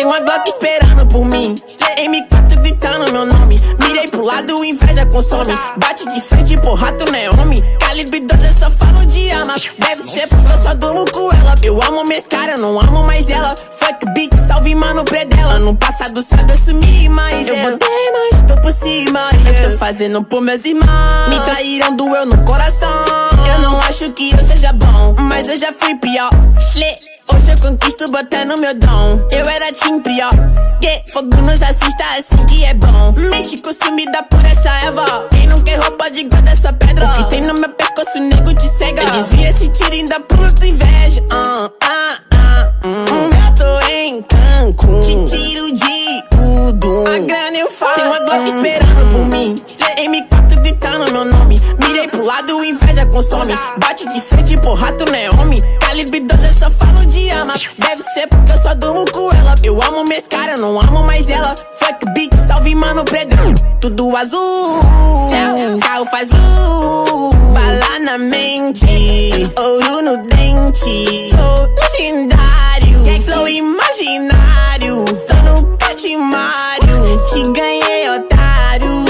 Tem uma Glock esperando por mim, M4 gritando meu nome. Mirei pro lado, inveja consome. Bate de frente, porra, tu não é homem. Calibre 12, eu só falo de arma. Deve ser porque eu só durmo com ela. Eu amo minhas caras, eu não amo mais ela. Fuck beat, salve mano predela. No passado sabe eu sumi, mas eu voltei, mas tô por cima. Eu tô fazendo por meus irmãos. Me traíram, doeu no coração. Eu não acho que eu seja bom, mas eu já fui pior. Hoje eu conquisto botando meu dom. Eu era time pior, fogo nos assista assim que é bom. Mente consumida por essa erva. Quem não quer roupa de guarda sua pedra. O que tem no meu pescoço, nego te cega. Eu desvia esse tiro ainda por tua inveja. Eu tô em Cancún, te tiro de tudo. A grana eu faço. Tem uma Glock esperando por mim, M4 gritando meu nome. Mirei pro lado, inveja consome. Bate de frente, porra, tu não é homem. Calibre 12, eu só falo de arma. Deve ser porque eu só durmo com ela. Eu amo minhas caras, eu não amo mais ela. Fuck beat, salve mano predão. Tudo azul, céu, carro faz luz. Bala na mente, ouro no dente. Sou legendário, flow imaginário. Tô no Patimário, te ganhei, otário.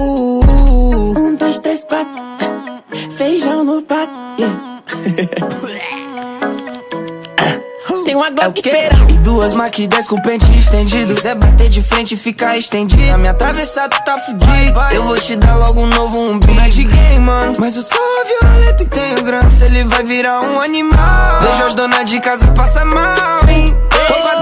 1, 2, 3, 4. Feijão no prato, Tem uma Glock esperando. E 2 Mac 10 com pente estendido. Quiser bater de frente e ficar estendido. Na minha travessa tu tá fudido. Eu vou te dar logo um novo umbigo. Não é de game, mano, mas eu sou violento e tenho grana. Se ele vai virar um animal. Vejo as donas de casa passar mal, hein? Tô com a